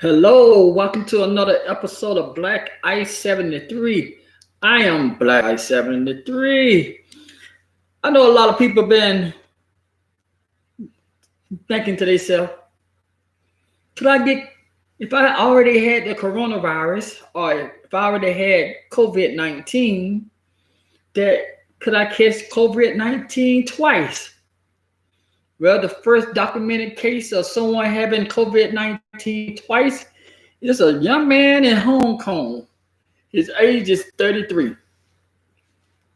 Hello, welcome to another episode of Black Ice 73. I am Black Ice 73. I know a lot of people been thinking to themselves, could I get, if I already had the coronavirus or if I already had COVID-19, that could I catch COVID-19 twice? Well, the first documented case of someone having COVID-19 twice is a young man in Hong Kong. His age is 33.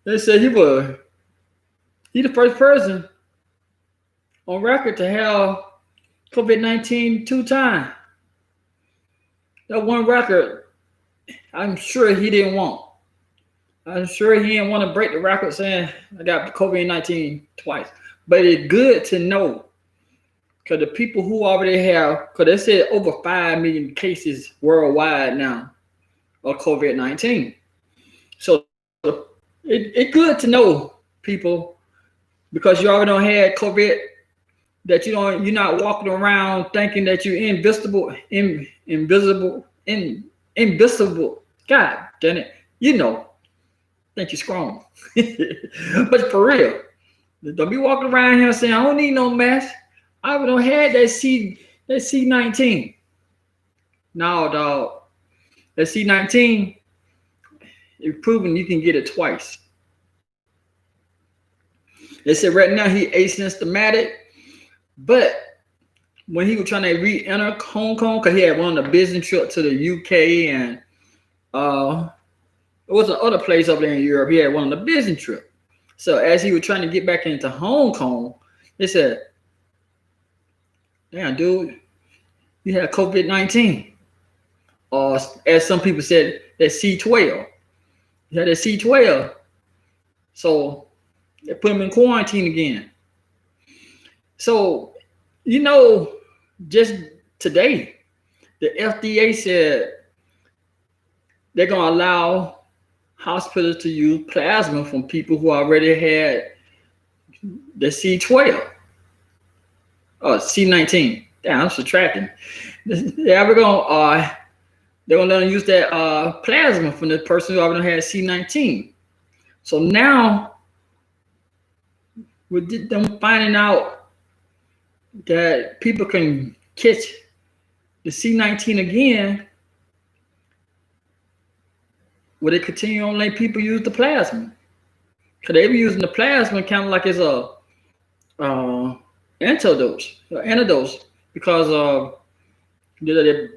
They said he the first person on record to have COVID-19 two times. That one record, I'm sure he didn't want. I'm sure he didn't want to break the record saying I got COVID-19 twice. But it's good to know because the people who already have, because they said over 5 million cases worldwide now of COVID-19. So it's good to know, people, because you already don't had COVID, that you're not walking around thinking that you're invisible. God damn it. Think you're strong. But for real, don't be walking around here saying I don't need no mask. I don't had that C19. No, dog. That C19 is proven you can get it twice. They said right now he asymptomatic, but when he was trying to re-enter Hong Kong, because he had one on a business trip to the UK and it was another place over there in Europe. He had one on the business trip. So as he was trying to get back into Hong Kong, they said, "Damn, dude, you had COVID-19." Or as some people said, that C12. He had that C12. So they put him in quarantine again. So, just today, the FDA said they're going to allow hospitals to use plasma from people who already had the C12 or C19. Damn, I'm subtracting. Yeah, they're going to let them use that plasma from the person who already had C19. So now, with them finding out that people can catch the C19 again, will they continue on letting people use the plasma? Because they be using the plasma kind of like it's a antidote, because their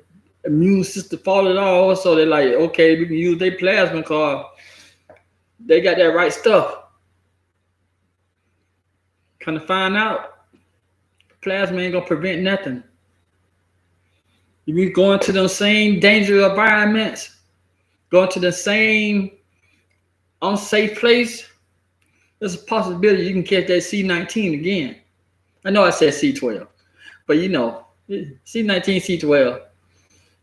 immune system falling off, so they're like, okay, we can use their plasma because they got that right stuff. Kind of find out, plasma ain't gonna prevent nothing. You be going to the same dangerous environments, going to the same unsafe place, there's a possibility you can catch that C19 again. I know I said C12, but C19, C12,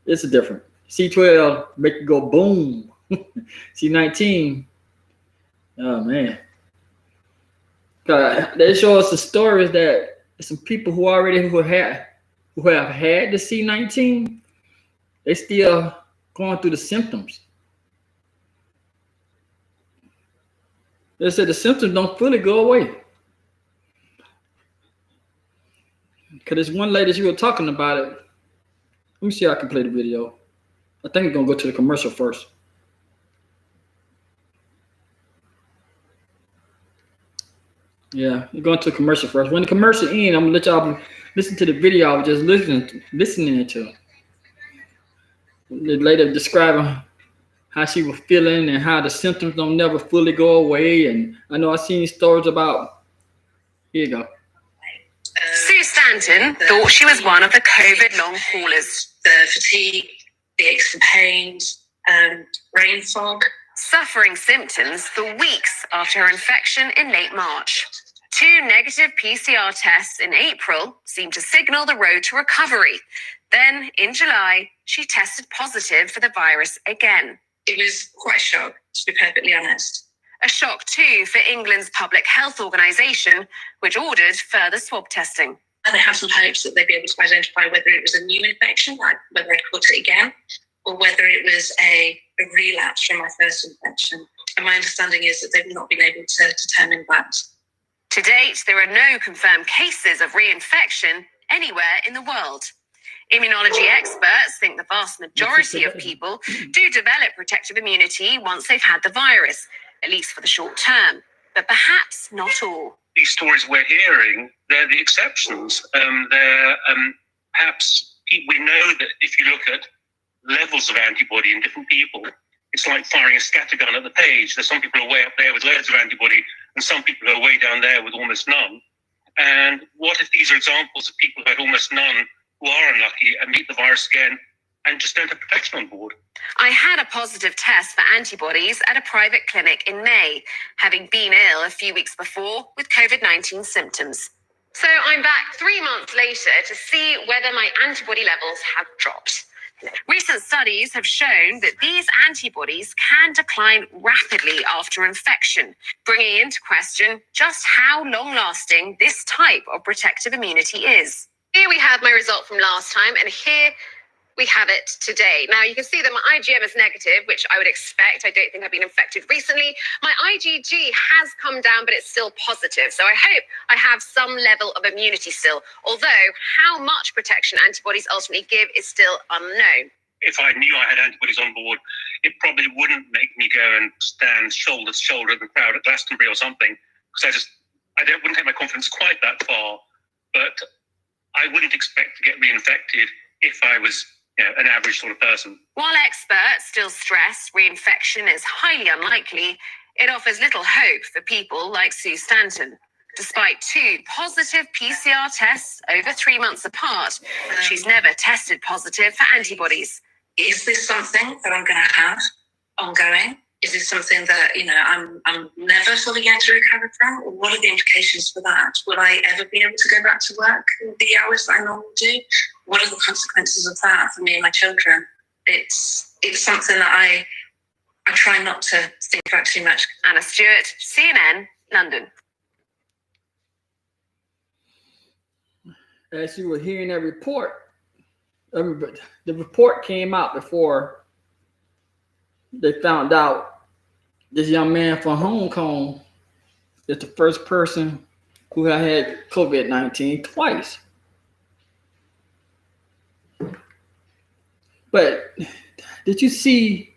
it's a different. C12 make you go boom. C19, oh man. They show us the stories that some people who have had the C19, they still going through the symptoms. They said the symptoms don't fully go away. Because there's one lady, she was talking about it. Let me see if I can play the video. I think we're going to go to the commercial first. Yeah, we're going to the commercial first. When the commercial ends, I'm going to let y'all listen to the video I was just listening to. The lady describing how she was feeling and how the symptoms don't never fully go away. And I know I've seen stories about, here you go. Sue Stanton thought she was one of the COVID long haulers. The fatigue, the aches and pains, brain fog. Suffering symptoms for weeks after her infection in late March. 2 negative PCR tests in April seemed to signal the road to recovery. Then, in July, she tested positive for the virus again. It was quite a shock, to be perfectly honest. A shock too for England's public health organisation, which ordered further swab testing. And I have some hopes that they'd be able to identify whether it was a new infection, like whether I'd caught it again, or whether it was a relapse from my first infection. And my understanding is that they've not been able to determine that. To date, there are no confirmed cases of reinfection anywhere in the world. Immunology experts think the vast majority of people do develop protective immunity once they've had the virus, at least for the short term, but perhaps not all. These stories we're hearing, they're the exceptions. Perhaps we know that if you look at levels of antibody in different people, it's like firing a scattergun at the page. There's some people who are way up there with loads of antibody, and some people who are way down there with almost none. And what if these are examples of people who had almost none, who are unlucky and meet the virus again and just don't have protection on board? I had a positive test for antibodies at a private clinic in May, having been ill a few weeks before with COVID-19 symptoms. So I'm back 3 months later to see whether my antibody levels have dropped. Recent studies have shown that these antibodies can decline rapidly after infection, bringing into question just how long-lasting this type of protective immunity is. Here we have my result from last time, and here we have it today. Now, you can see that my IgM is negative, which I would expect. I don't think I've been infected recently. My IgG has come down, but it's still positive. So I hope I have some level of immunity still, although how much protection antibodies ultimately give is still unknown. If I knew I had antibodies on board, it probably wouldn't make me go and stand shoulder to shoulder in the crowd at Glastonbury or something, because wouldn't take my confidence quite that far. But I wouldn't expect to get reinfected if I was an average sort of person. While experts still stress reinfection is highly unlikely, it offers little hope for people like Sue Stanton. Despite 2 positive PCR tests over 3 months apart, she's never tested positive for antibodies. Is this something that I'm going to have ongoing? Is this something that, I'm never fully going to recover from? Or what are the implications for that? Will I ever be able to go back to work in the hours that I normally do? What are the consequences of that for me and my children? It's something that I try not to think about too much. Anna Stewart, CNN, London. As you were hearing that report, the report came out before they found out this young man from Hong Kong is the first person who had COVID-19 twice. But did you see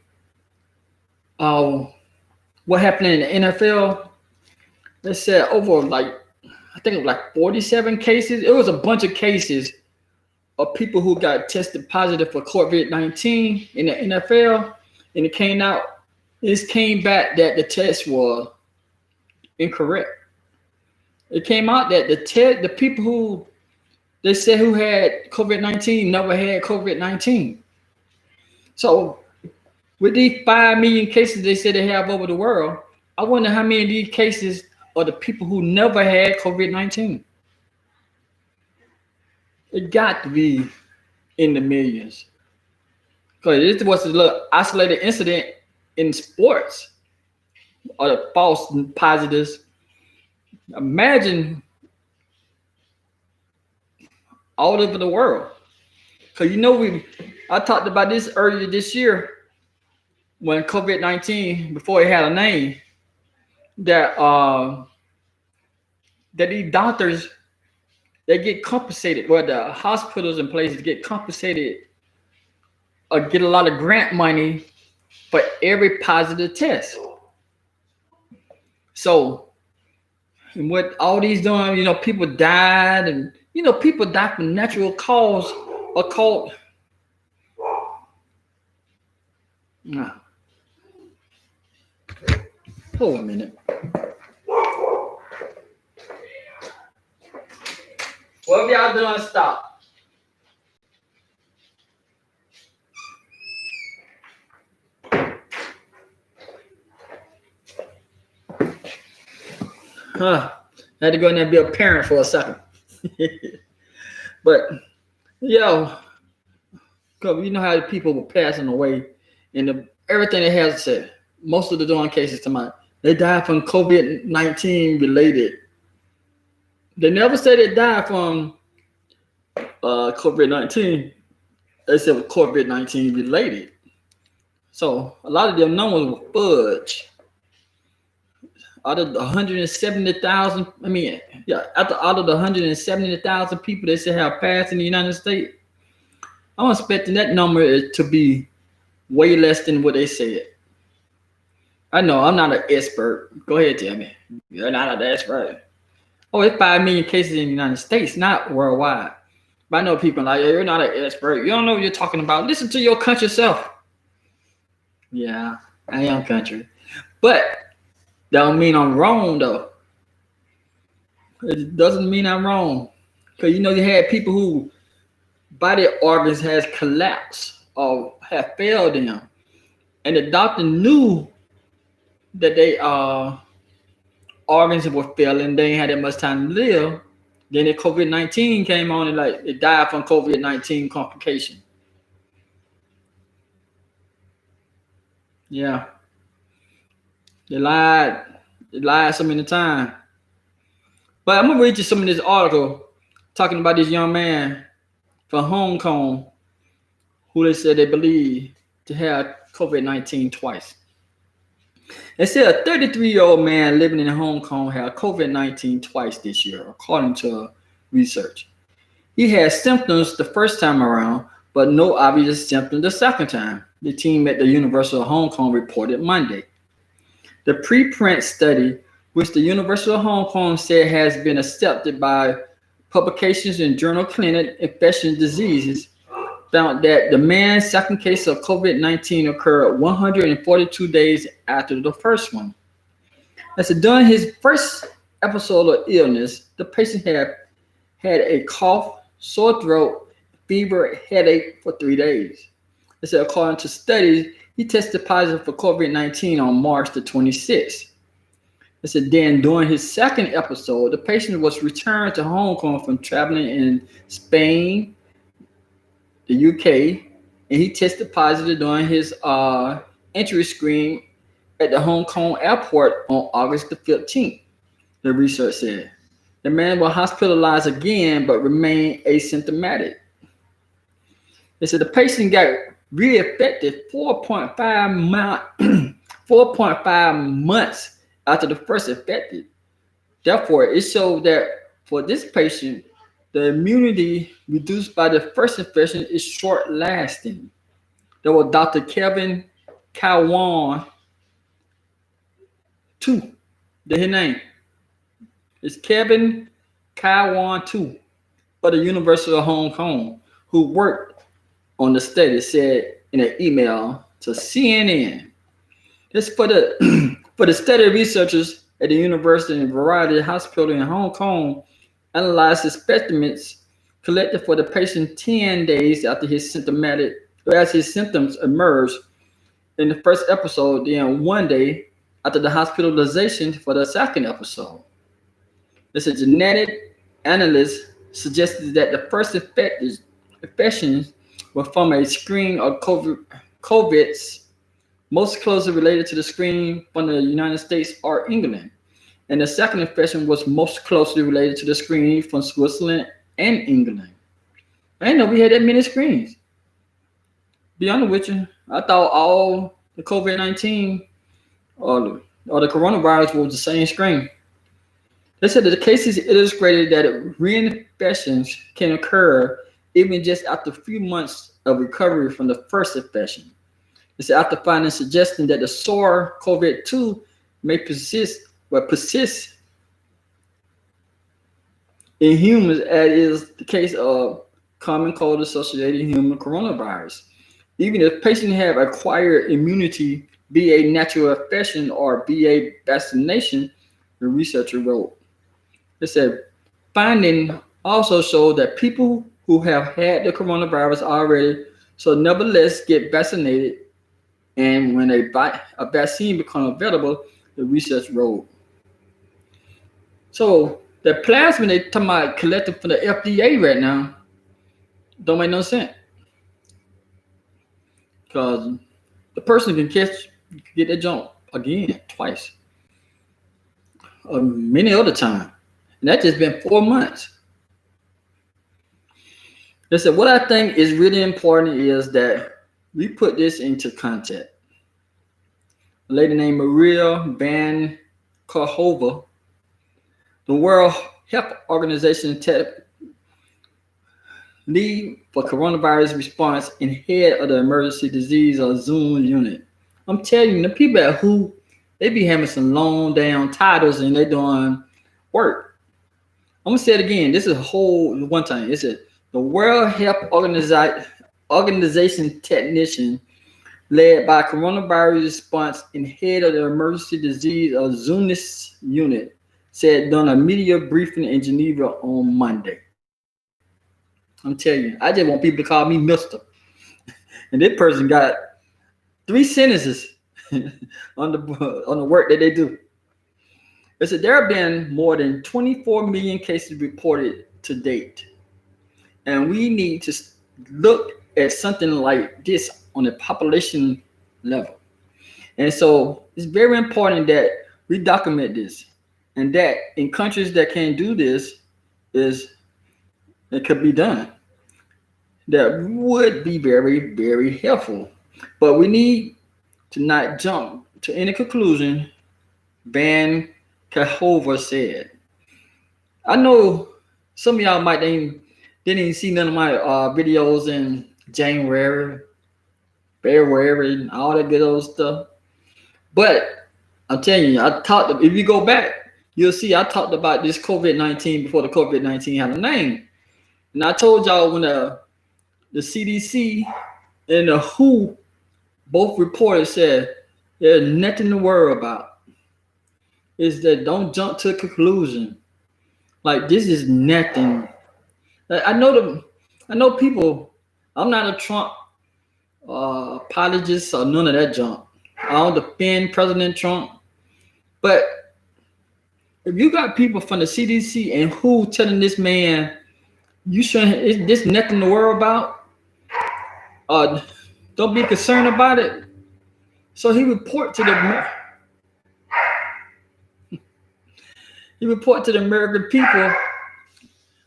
what happened in the NFL? They said over I think it was like 47 cases. It was a bunch of cases of people who got tested positive for COVID-19 in the NFL, and it came back that the test was incorrect. It came out that the people who they said who had COVID-19 never had COVID-19. So with these 5 million cases they said they have over the world, I wonder how many of these cases are the people who never had COVID-19. It got to be in the millions. Because this was a little isolated incident in sports, or the false positives. Imagine all over the world. Because I talked about this earlier this year when COVID-19, before it had a name, that these doctors, they get compensated, or the hospitals and places get compensated or get a lot of grant money for every positive test. So, and what all these doing, people died, and people die from natural cause or called. Hold a minute. Whatever y'all doing, stop. I had to go in there and be a parent for a second. But, because you know how the people were passing away, and everything they had said, most of the darn cases they died from COVID-19 related. They never said they died from COVID-19. They said it was COVID-19 related. So a lot of them numbers were fudge. Out of the 170,000, out of the 170,000 people they said have passed in the United States, I'm expecting that number to be way less than what they said. I know I'm not an expert. Go ahead, tell me. You're not an expert. Oh, it's 5 million cases in the United States, not worldwide. But I know people like, you're not an expert. You don't know what you're talking about. Listen to your country self. Yeah, I am country. But that don't mean I'm wrong, though. It doesn't mean I'm wrong. Because, you had people who body organs has collapsed or have failed them. And the doctor knew that they organs were failing. They ain't had that much time to live. Then the COVID-19 came on and they died from COVID-19 complication. Yeah. They lied so many times. But I'm gonna read you some of this article talking about this young man from Hong Kong who they said they believe to have COVID-19 twice. They said a 33-year-old man living in Hong Kong had COVID-19 twice this year, according to research. He had symptoms the first time around, but no obvious symptoms the second time, the team at the University of Hong Kong reported Monday. The preprint study, which the University of Hong Kong said has been accepted by publications in Journal Clinical Infectious Diseases, found that the man's second case of COVID-19 occurred 142 days after the first one. As during his first episode of illness, the patient had a cough, sore throat, fever, headache for 3 days. They said according to studies, he tested positive for COVID-19 on March the 26th. They said then during his second episode, the patient was returned to Hong Kong from traveling in Spain, the UK, and he tested positive during his entry screen at the Hong Kong airport on August the 15th, the research said. The man was hospitalized again but remained asymptomatic. They said the patient got reinfected 4.5 months after the first infected. Therefore, it showed that for this patient, the immunity reduced by the first infection is short-lasting. There was Dr. Kevin Kawan, too. That's his name. It's Kevin Kawan, too, of the University of Hong Kong, who worked on the study, said in an email to CNN. This for the study researchers at the university and variety hospital in Hong Kong analyzed the specimens collected for the patient 10 days after his symptoms emerged in the first episode, then 1 day after the hospitalization for the second episode. This genetic analyst suggested that the first infections were from a strain of COVID's most closely related to the strain from the United States or England. And the second infection was most closely related to the strain from Switzerland and England. I didn't know we had that many strains. Be honest with you, I thought all the COVID-19 or the coronavirus was the same strain. They said that the cases illustrated that reinfections can occur even just after a few months of recovery from the first infection. They said after findings suggesting that the SARS-CoV-2 may persist in humans, as is the case of common cold-associated human coronavirus. Even if patients have acquired immunity, be a natural infection or be a vaccination, the researcher wrote. They said finding also showed that people who have had the coronavirus already, so nevertheless get vaccinated, and when a vaccine becomes available, the research wrote. So the plasma they talking about collected from the FDA right now don't make no sense. Because the person can get that jump again twice. Many other times. And that's just been 4 months. Listen, what I think is really important is that we put this into context. A lady named Maria Van Kerkhove, the World Health Organization lead for coronavirus response and head of the emergency disease or Zoom unit. I'm telling you, the people at WHO, they be having some long down titles and they doing work. I'm gonna say it again. This is a whole one time. It's the World Health Organization technician led by coronavirus response and head of the emergency disease or Zoonist unit said during a media briefing in Geneva on Monday. I'm telling you, I just want people to call me Mister. And this person got 3 sentences on the work that they do. It said there have been more than 24 million cases reported to date. And we need to look at something like this on a population level. And so it's very important that we document this. And that in countries that can't do this, it could be done. That would be very, very helpful. But we need to not jump to any conclusion, Van Kerkhove said. I know some of y'all didn't even see none of my videos in January, February, and all that good old stuff. But I'm telling you, if you go back, you'll see I talked about this COVID-19 before the COVID-19 had a name. And I told y'all when the CDC and the WHO both reported said there's nothing to worry about. Is that don't jump to a conclusion. Like this is nothing. I know people. I'm not a Trump apologist or none of that junk. I don't defend President Trump, but if you got people from the CDC and WHO telling this man you shouldn't, there's nothing to worry about, don't be concerned about it. So he report to the American people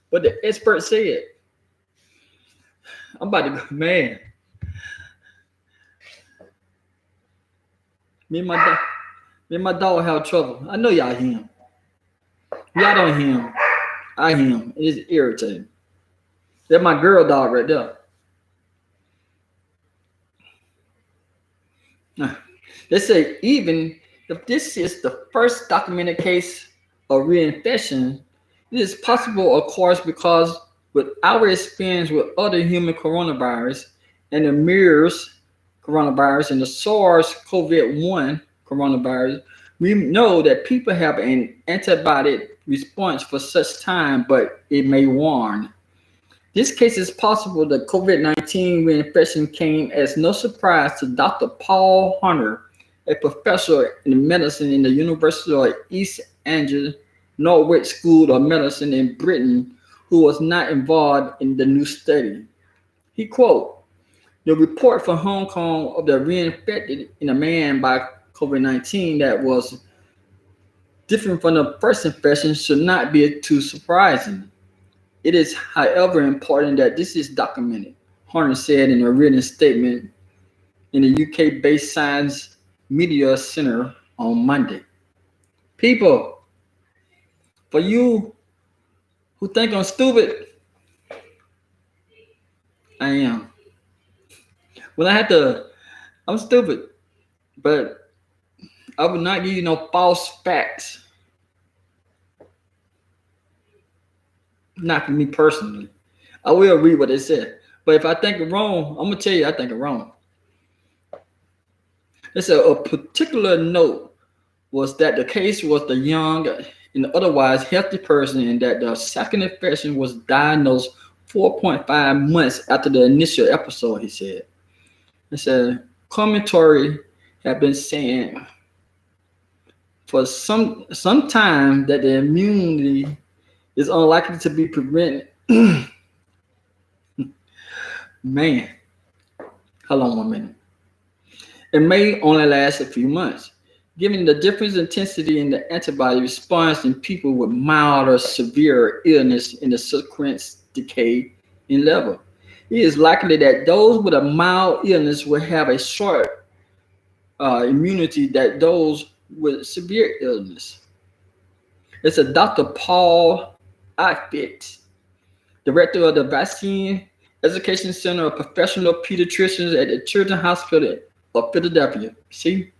what the experts said. I'm about to go, man. Me and my dog have trouble. I know y'all hear him. Y'all don't hear him. I hear him. It's irritating. That's my girl dog right there. They say even if this is the first documented case of reinfection, it is possible, of course, because with our experience with other human coronavirus and the MERS coronavirus and the SARS-CoV-1 coronavirus, we know that people have an antibiotic response for such time, but it may warn. This case is possible that COVID-19 reinfection came as no surprise to Dr. Paul Hunter, a professor in medicine in the University of East Anglia Norwich School of Medicine in Britain, who was not involved in the new study. He quote, the report from Hong Kong of the reinfected in a man by COVID-19 that was different from the first infection should not be too surprising. It is, however, important that this is documented, Hunter said in a written statement in the UK-based Science Media Center on Monday. People, for you who think I'm stupid, I am. I'm stupid, but I would not give you no false facts. Not for me personally. I will read what they said. But if I think it wrong, I'm going to tell you I think it wrong. It's a particular note was that the case was the young and otherwise healthy person and that the second infection was diagnosed 4.5 months after the initial episode, he said. It said, commentary have been saying for some time that the immunity is unlikely to be prevented. Man, hold on 1 minute. It may only last a few months, given the different intensity in the antibody response in people with mild or severe illness in the subsequent decay in level. it is likely that those with a mild illness will have a short immunity that those with severe illness. It's a Dr. Paul Outfit, director of the Vaccine Education Center of Professional Pediatricians at the Children's Hospital of Philadelphia. See,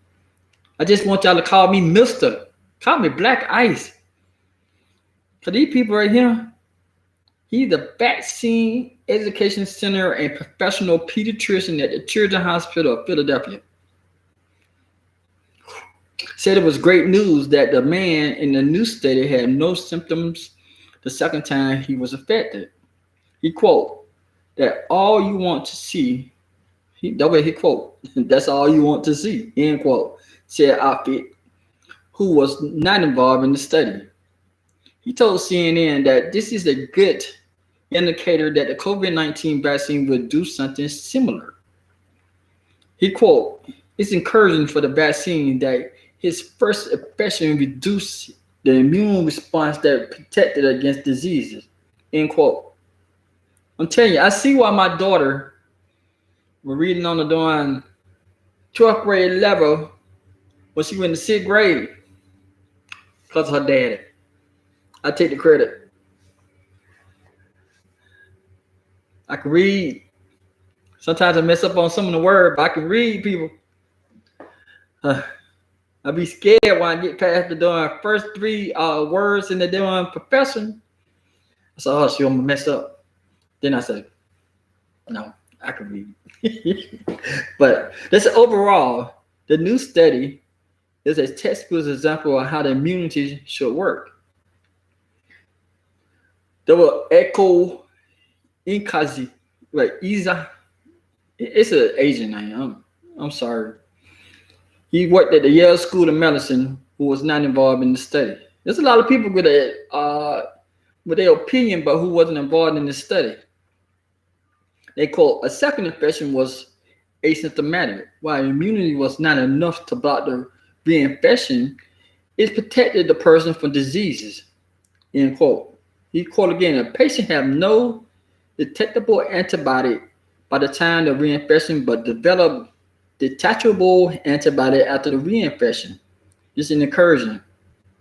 I just want y'all to call me Mister. Call me Black Ice. Because these people right here, he's the Vaccine Education Center and Professional Pediatrician at the Children's Hospital of Philadelphia. Said it was great news that the man in the new study had no symptoms the second time he was affected. He quote, that all you want to see, that way he quote, that's all you want to see, end quote, said Outfit, who was not involved in the study. He told CNN that this is a good indicator that the COVID-19 vaccine will do something similar. He quote, it's encouraging for the vaccine that his first infection reduced the immune response that protected against diseases, end quote. I'm telling you, I see why my daughter was reading on the darn 12th grade level when she went to 6th grade because of her daddy. I take the credit. I can read. Sometimes I mess up on some of the words, but I can read, people. I be scared when I get past the darn first 3 words in the darn profession. I said, oh, she almost messed up. Then I said, no, I can read. But that's overall, the new study is a textbook example of how the immunity should work. There were Echo Inkazi, like Isa. It's an Asian name. I'm sorry. He worked at the Yale School of Medicine, who was not involved in the study. There's a lot of people with their opinion, but who wasn't involved in the study. They quote, a second infection was asymptomatic. While immunity was not enough to block the reinfection, it protected the person from diseases, end quote. He quote again, a patient have no detectable antibody by the time of reinfection, but develop detachable antibody after the reinfection. This is encouraging,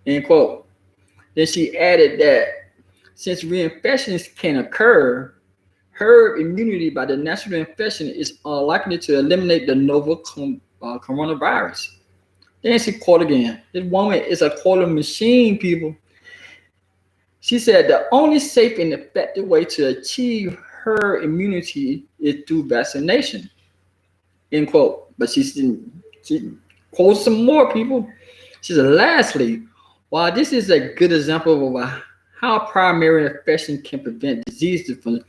end quote. Then she added that since reinfections can occur, herd immunity by the natural infection is likely to eliminate the novel coronavirus. Then she quote again, this woman is a quoting machine, people. She said the only safe and effective way to achieve herd immunity is through vaccination, end quote. But she quotes some more, people. She said, lastly, while this is a good example of how primary infection can prevent diseases from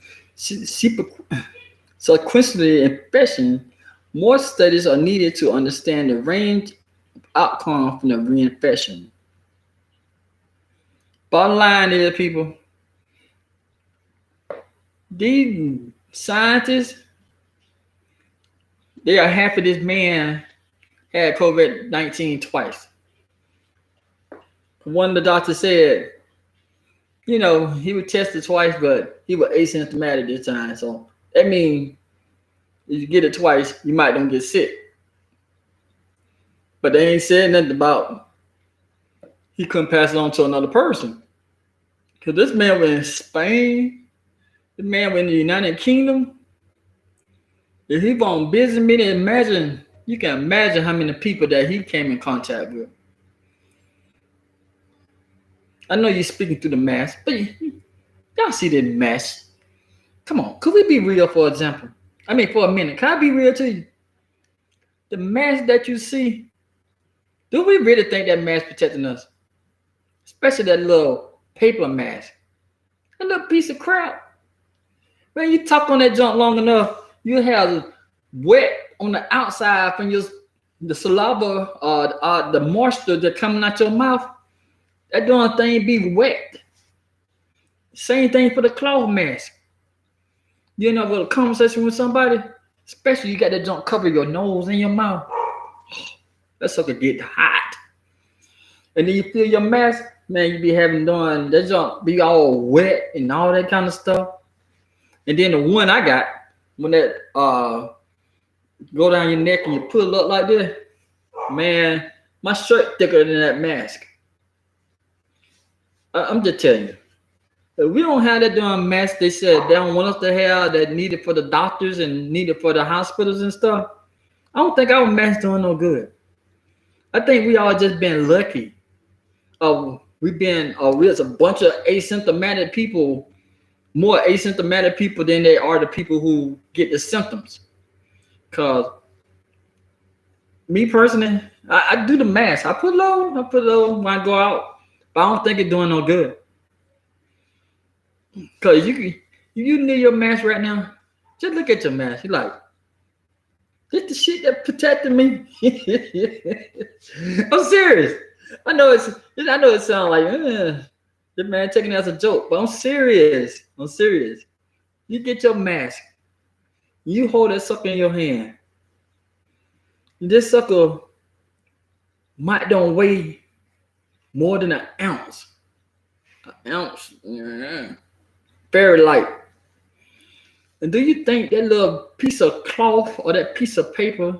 sequentially infection, more studies are needed to understand the range of outcome from the reinfection. Bottom line is, people, these scientists, they are happy this man had COVID-19 twice. One of the doctors said, you know, he was tested twice, but he was asymptomatic this time. So that means if you get it twice, you might don't get sick. But they ain't said nothing about he couldn't pass it on to another person. Because this man was in Spain, this man was in the United Kingdom. If he was on business meeting, you can imagine how many people that he came in contact with. I know you're speaking through the mask, but y'all see the mask. Come on, could we be real for example? I mean, for a minute, can I be real to you? The mask that you see, do we really think that mask protecting us? Especially that little paper mask. A little piece of crap. Man, you talk on that junk long enough, you have wet on the outside from the saliva, the moisture that's coming out your mouth. That darn thing be wet. Same thing for the cloth mask. You know, with a conversation with somebody, especially you got that junk cover your nose and your mouth. That sucker get hot. And then you feel your mask, man, you be having done that junk be all wet and all that kind of stuff. And then the one I got, when that go down your neck and you pull up like this, man, my shirt thicker than that mask. I'm just telling you. If we don't have that damn mask they said they don't want us to have that needed for the doctors and needed for the hospitals and stuff, I don't think our mask doing no good. I think we all just been lucky. We're a bunch of asymptomatic people, more asymptomatic people than they are the people who get the symptoms. Cause me personally, I do the mask. I put low when I go out, but I don't think it's doing no good. Cause you need your mask right now. Just look at your mask. You're like, this the shit that protected me. I'm serious. I know it sounds like the man taking it as a joke, but I'm serious. You get your mask. You hold that sucker in your hand. This sucker don't weigh more than an ounce. An ounce. Very light. And do you think that little piece of cloth or that piece of paper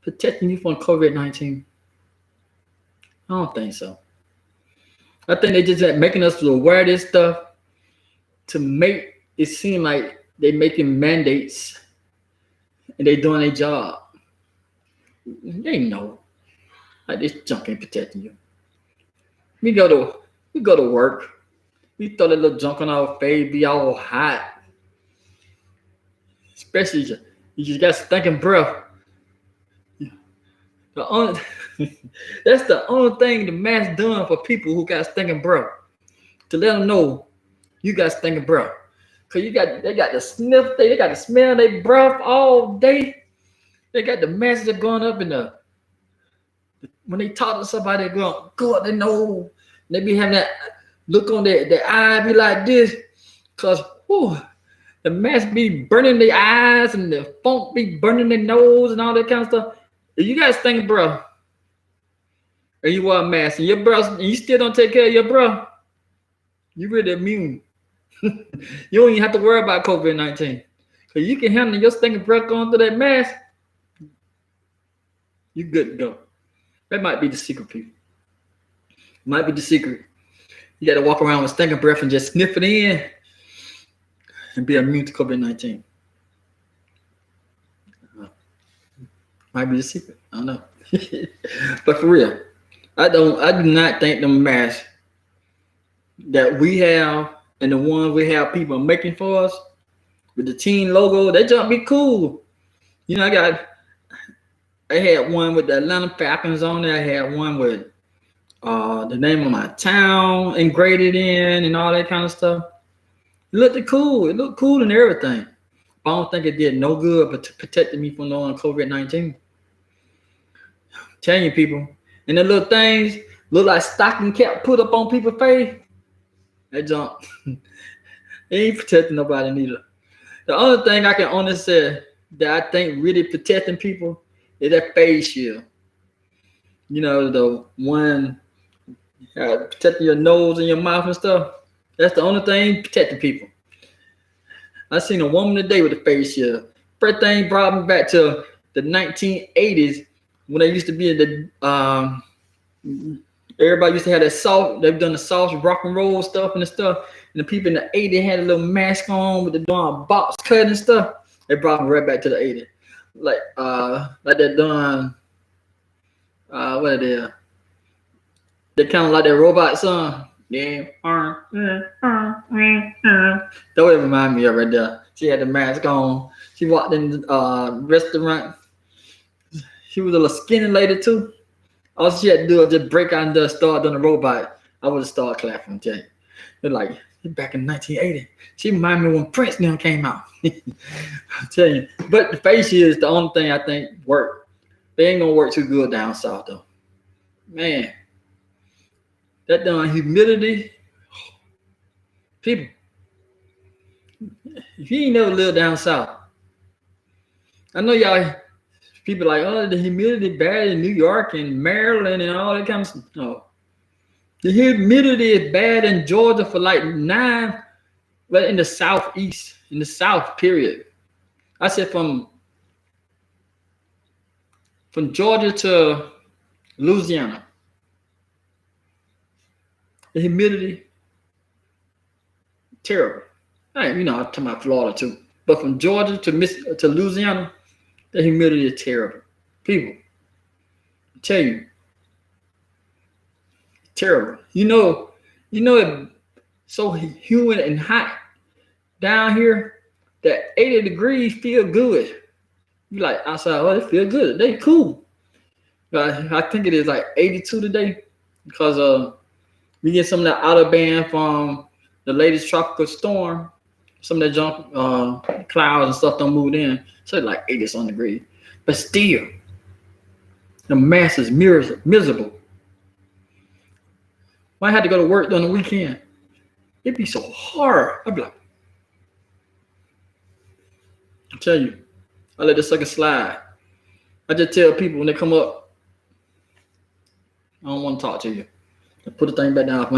protecting you from COVID-19? I don't think so. I think they just making us wear this stuff to make it seem like they making mandates and they doing their job. They know like this junk ain't protecting you. We go to work. We throw that little junk on our face, be all hot. Especially you just got stinking breath. That's the only thing the mask done for people who got stinking breath. To let them know you got stinking breath. Cause they got the sniff, they got to smell their breath all day. They got the message going up in when they talk to somebody, they go up their nose. They be having that look on their eye, be like this. Cause the mask be burning their eyes and the funk be burning their nose and all that kind of stuff. If you got stinking breath, and you wear a mask and your breath, and you still don't take care of your breath, you really immune. You don't even have to worry about COVID-19. Because you can handle your stinking breath going through that mask, you good to go. That might be the secret, people. Might be the secret. You got to walk around with stinking breath and just sniff it in and be immune to COVID-19. Might be the secret. I don't know. But for real, I do not think the masks that we have and the ones we have people making for us with the team logo, that junk be cool. You know, I had one with the Atlanta Falcons on there. I had one with the name of my town engraved in and all that kind of stuff. It looked cool. It looked cool and everything. I don't think it did no good, but to protected me from COVID-19. Telling you, people, and the little things look like stocking cap put up on people's face. That junk, it ain't protecting nobody neither. The only thing I can honestly say that I think really protecting people is that face shield. You know, the one protecting your nose and your mouth and stuff. That's the only thing protecting people. I seen a woman today with a face shield. First thing brought me back to the 1980s when they used to be in the everybody used to have that soft. They've done the soft rock and roll stuff and the stuff. And the people in the 80s had a little mask on with the box cut and stuff. They brought me right back to the 80s. Like they're doing what are they? They kind of like that robot song. Yeah. That would remind me of right there. She had the mask on. She walked in the restaurant. She was a little skinny lady too. All she had to do was just break out and start doing the robot. I would have started clapping. I'm telling you. They're like, back in 1980. She reminded me when Prince now came out. I'm telling you. But the face shield is the only thing I think worked. They ain't gonna work too good down south though. Man. That darn humidity. People. If you ain't never lived down south, I know y'all people like, oh, the humidity bad in New York and Maryland and all that kind of stuff. No. The humidity is bad in Georgia for like 9, but in the southeast, in the south, period. I said from Georgia to Louisiana, the humidity terrible. Hey, I'm talking about Florida too, but from Georgia to Louisiana, the humidity is terrible. People, I tell you, terrible. It's so humid and hot down here that 80 degrees feel good. You like outside, oh, it feel good. They cool. But I think it is like 82 today because we get some of that outer band from the latest tropical storm. Some of that junk clouds and stuff don't move in. So it's like 80 some degrees. But still, the mass is miserable. When I had to go to work during the weekend, it'd be so hard. I'd be like, I tell you, I let this sucker slide. I just tell people when they come up, I don't want to talk to you. Put the thing back down.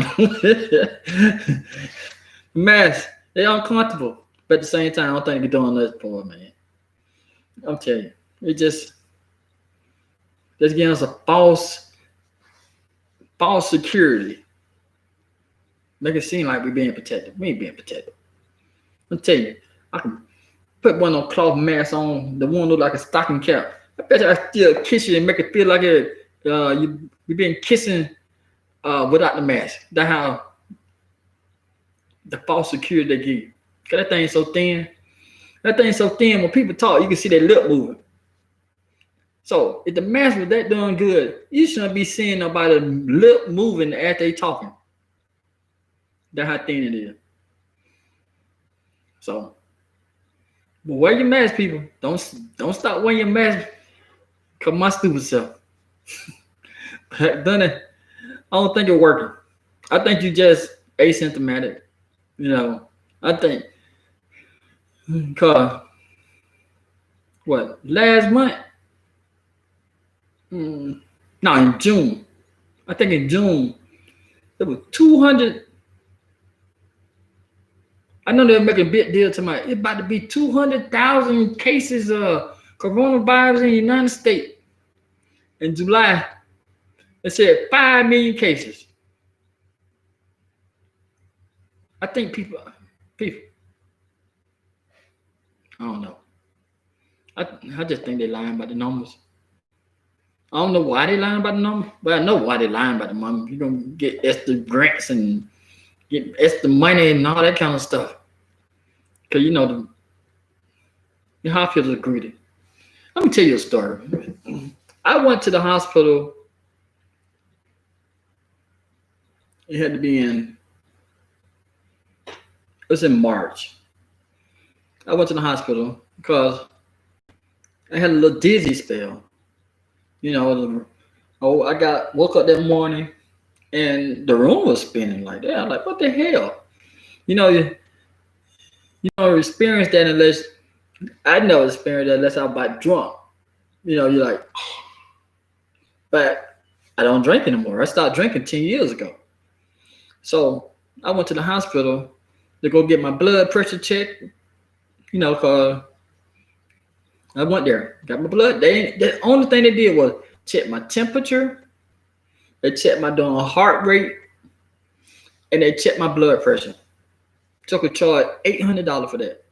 Mask, they uncomfortable. But at the same time, I don't think they're doing this for it, man. I'm telling you, it just giving us a false security. Make it seem like we're being protected. We ain't being protected. I'll tell you, I can put one of those cloth masks on, the one look like a stocking cap. I bet you I still kiss you and make it feel like you been kissing without the mask. That's how the false security they give you. Cause that thing's so thin. That thing's so thin when people talk, you can see their lip moving. So if the mask was that done good, you shouldn't be seeing nobody lip moving as they talking. That's how thin it is. So, but wear your mask, people. Don't stop wearing your mask. Cause my stupid self. Done it. I don't think it's working. I think you just asymptomatic. I think because last month? No, in June. I think in June there was 200. I know they're making a big deal tonight. It's about to be 200,000 cases of coronavirus in the United States. In July, they said 5 million cases. I think people, I don't know. I just think they're lying about the numbers. I don't know why they're lying about the numbers, but I know why they're lying about the numbers. You're going to get extra grants and get extra money and all that kind of stuff. Because, the hospitals are greedy. Let me tell you a story. I went to the hospital. It had to be it was in March. I went to the hospital because I had a little dizzy spell. I woke up that morning and the room was spinning like that. I'm like, what the hell? You don't experience that unless I never experienced that unless I'm about drunk. You're like, but I don't drink anymore. I stopped drinking 10 years ago. So I went to the hospital to go get my blood pressure checked, because I went there, got my blood. The only thing they did was check my temperature, they checked my heart rate, and they checked my blood pressure. Took a charge $800 for that.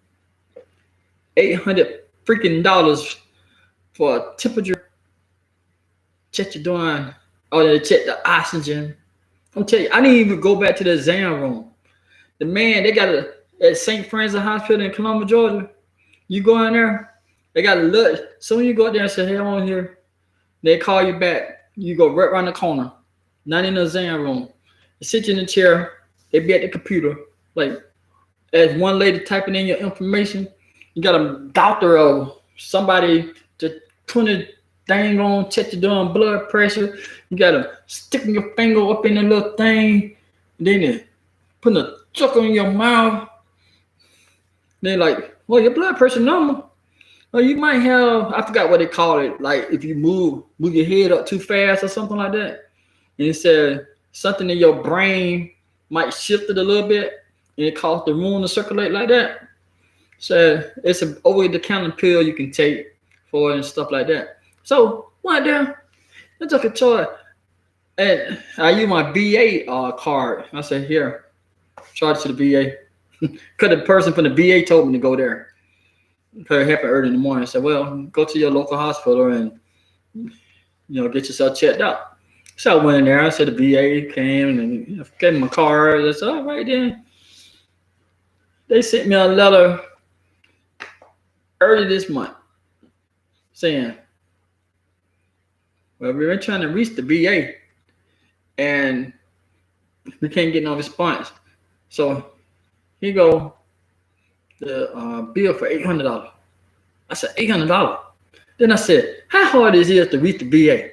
$800 freaking for a temperature. Check you doing. Oh, they check the oxygen. I'm telling you, I didn't even go back to the exam room. The man, they got at St. Francis Hospital in Columbus, Georgia. You go in there, they got a look. Soon you go out there and say, hey, I'm on here. They call you back. You go right around the corner, not in the exam room. They sit you in the chair. They be at the computer. Like, as one lady typing in your information, you got a doctor or somebody to put a thing on, check your doing blood pressure. You got to stick your finger up in the little thing. Then they put a chuck in your mouth. They're like, well, your blood pressure normal. Well, you might have, I forgot what they call it, like if you move your head up too fast or something like that. And it said something in your brain might shift it a little bit and it caused the room to circulate like that. So it's an over-the-counter pill you can take for it and stuff like that. So went there, I took a charge, and I used my VA card. I said, here, charge to the VA. Because the person from the VA told me to go there. Because it happened early in the morning. I said, well, go to your local hospital and get yourself checked out. So I went in there. I said the VA came and gave me my card. I said, all right then. They sent me a letter early this month saying, well, we've been trying to reach the VA and we can't get no response. So here go the bill for $800. I said, $800. Then I said, how hard is it to reach the VA?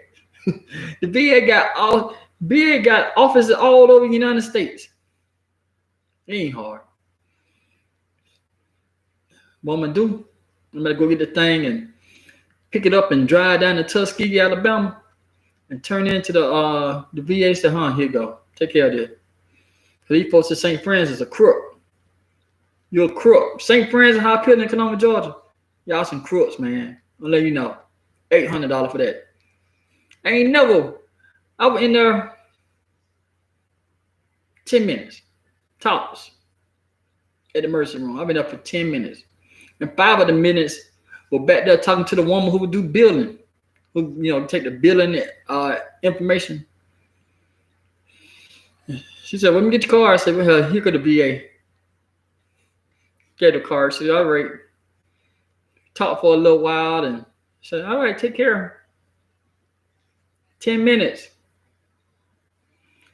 The VA got offices all over the United States. It ain't hard. What I'm gonna do? I'm gonna go get the thing and pick it up and drive down to Tuskegee, Alabama, and turn it into the VA. Say, here you go. Take care of this. Cause these folks at St. Francis a crook. You're a crook. St. Francis Hospital in Canoma, Georgia. Y'all some crooks, man. I'll let you know. $800 for that. I was in there 10 minutes. Tops. At the emergency room. I've been up for 10 minutes. And 5 of the minutes were back there talking to the woman who would do billing. Who, take the billing information. She said, let me get your card. I said, well, here go the VA. Get the card. She said, all right. Talked for a little while and said, all right, take care. 10 minutes.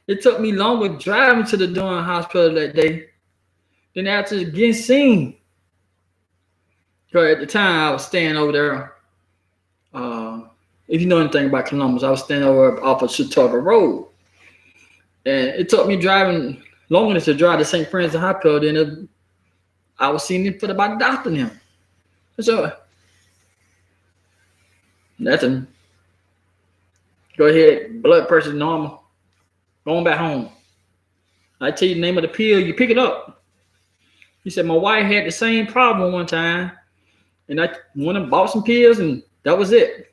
It took me longer driving to the Durham hospital that day than after getting seen. Because at the time I was staying over there. If you know anything about Columbus, I was staying over off of Chautauqua Road. And it took me driving longer to drive to St. Francis Hospital than I was seeing it for about doctor now. So nothing. Go ahead, blood pressure normal. Going back home. I tell you the name of the pill, you pick it up. He said my wife had the same problem one time, and I went and bought some pills, and that was it.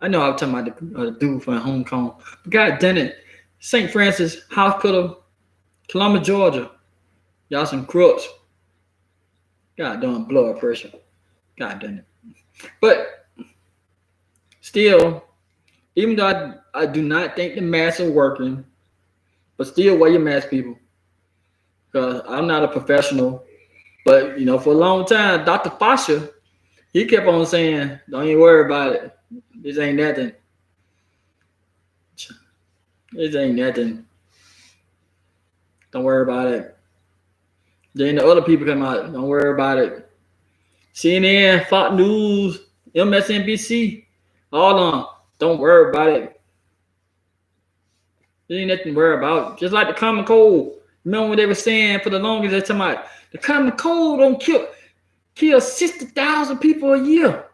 I know I was talking about the dude from Hong Kong. But God damn it, St. Francis Hospital, Columbus, Georgia. Y'all some crooks. God damn blood pressure. God damn it. But still, even though I do not think the masks are working, but still wear your mask, people. Because I'm not a professional. But, for a long time, Dr. Fasha, he kept on saying, don't even worry about it. This ain't nothing. This ain't nothing. Don't worry about it. Then the other people come out, don't worry about it. CNN, Fox News, MSNBC, all on, don't worry about it. There ain't nothing to worry about. Just like the common cold. Remember when they were saying for the longest, they're talking about the common cold don't kill 60,000 people a year.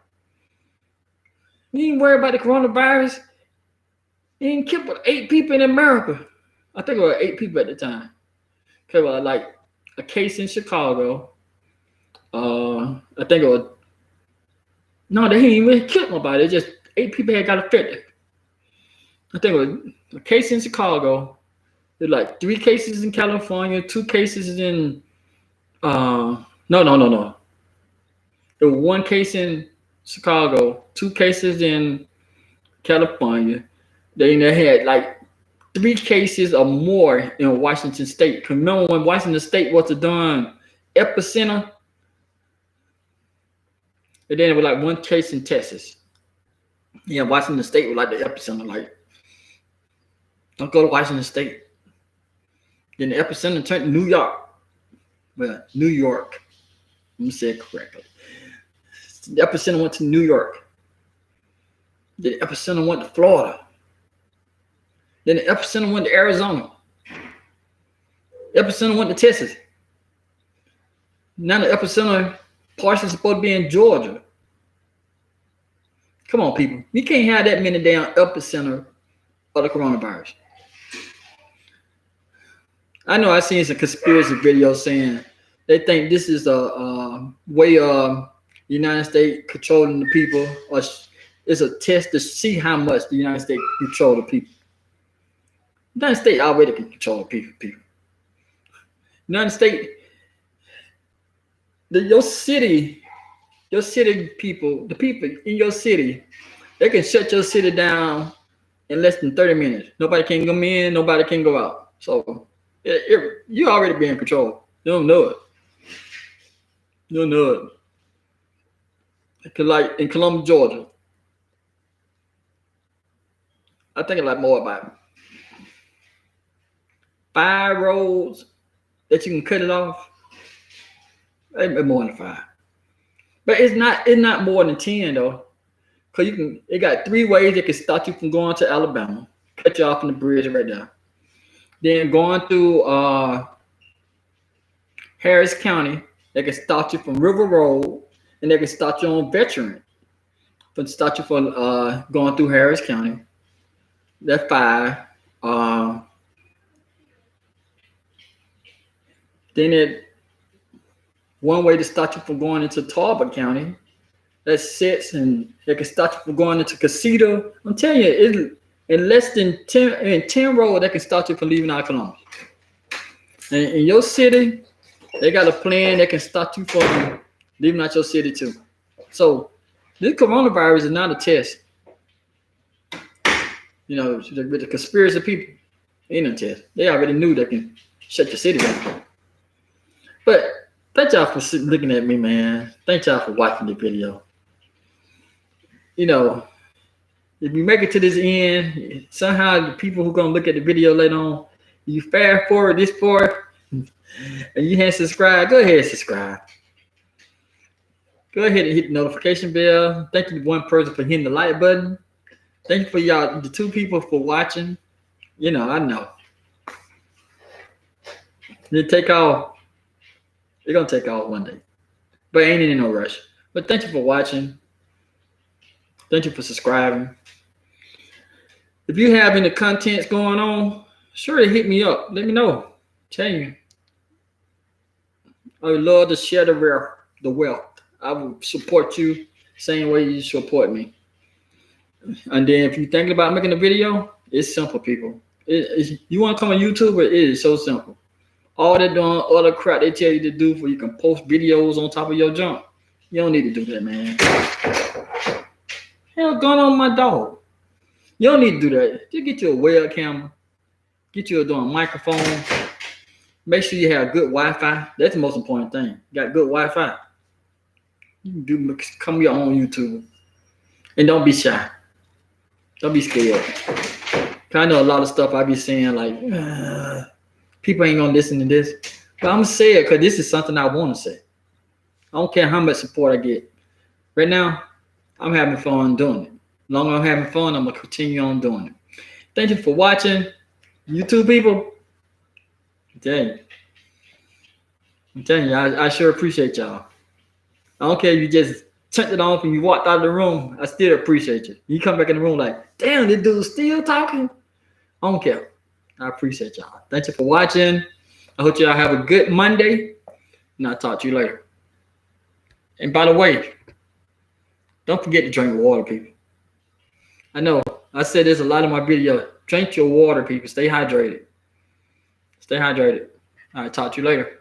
You ain't worry about the coronavirus. You ain't killed but 8 people in America. I think it was 8 people at the time. Okay, well, like a case in Chicago. I think it was. No, they didn't even kill nobody. It just 8 people had got affected. I think it was a case in Chicago. There's like 3 cases in California, 2 cases in. No. There was 1 case in Chicago, 2 cases in California. Then they had like 3 cases or more in Washington State. Remember when Washington State was the darn epicenter? And then it was like 1 case in Texas. Yeah, Washington State was like the epicenter. Like, don't go to Washington State. Then the epicenter turned to New York. Well, New York. Let me say it correctly. The epicenter went to New York. The epicenter went to Florida. Then the epicenter went to Arizona. The epicenter went to Texas. Now the epicenter partially supposed to be in Georgia. Come on, people. You can't have that many damn epicenter of the coronavirus. I know I've seen some conspiracy videos saying They think this is a way of the United States controlling the people, or it's a test to see how much the United States control the people. The United States already can control the people. United States, your city people, the people in your city, they can shut your city down in less than 30 minutes. Nobody can come in, nobody can go out. So you already be in control. You don't know it. You don't know it. Like in Columbus, Georgia, I think like more about 5 roads that you can cut it off. Maybe more than 5. But it's not more than 10 though. Cause it got 3 ways that can stop you from going to Alabama. Cut you off on the bridge right there. Then going through Harris County, they can stop you from River Road, and they can stop you on Veteran. But stop you from going through Harris County. That's 5. Then one way to stop you from going into Talbot County. That's 6, and they can stop you from going into Casita. I'm telling you, in less than 10 roads, they can stop you from leaving out Columbus. And in your city, they got a plan that can stop you from leaving out your city too. So this coronavirus is not a test. You know, with the conspiracy people, ain't no test. They already knew they can shut your city down. But thank y'all for looking at me, man. Thank y'all for watching the video. You know, if you make it to this end, somehow the people who are going to look at the video later on, you fast forward this far and you haven't subscribed, go ahead and subscribe. Go ahead and hit the notification bell. Thank you to one person for hitting the like button. Thank you for y'all, the 2 people for watching. You know, I know. It take off. It's going to take off one day. But ain't in no rush. But thank you for watching. Thank you for subscribing. If you have any contents going on, sure to hit me up. Let me know. Tell you. I would love to share the wealth. I will support you same way you support me. And then if you're thinking about making a video, it's simple, people. You want to come on YouTube, it is so simple. All they're doing, all the crap they tell you to do for you can post videos on top of your junk. You don't need to do that, man. Hell, going on my dog. You don't need to do that. Just get you a well camera. Get you a microphone. Make sure you have good Wi-Fi. That's the most important thing. You got good Wi-Fi. You can come your own YouTube. And don't be shy. Don't be scared. I know a lot of stuff I be saying like, people ain't gonna listen to this. But I'm gonna say it because this is something I want to say. I don't care how much support I get. Right now, I'm having fun doing it. As long as I'm having fun, I'm gonna continue on doing it. Thank you for watching. YouTube people, I'm telling you, I sure appreciate y'all. I don't care if you just turned it off and you walked out of the room, I still appreciate you. You come back in the room like, damn, this dude's still talking. I don't care. I appreciate y'all. Thank you for watching. I hope y'all have a good Monday, and I'll talk to you later. And by the way, don't forget to drink water, people. I know I said this a lot in my video. Drink your water, people. Stay hydrated. Stay hydrated. All right, talk to you later.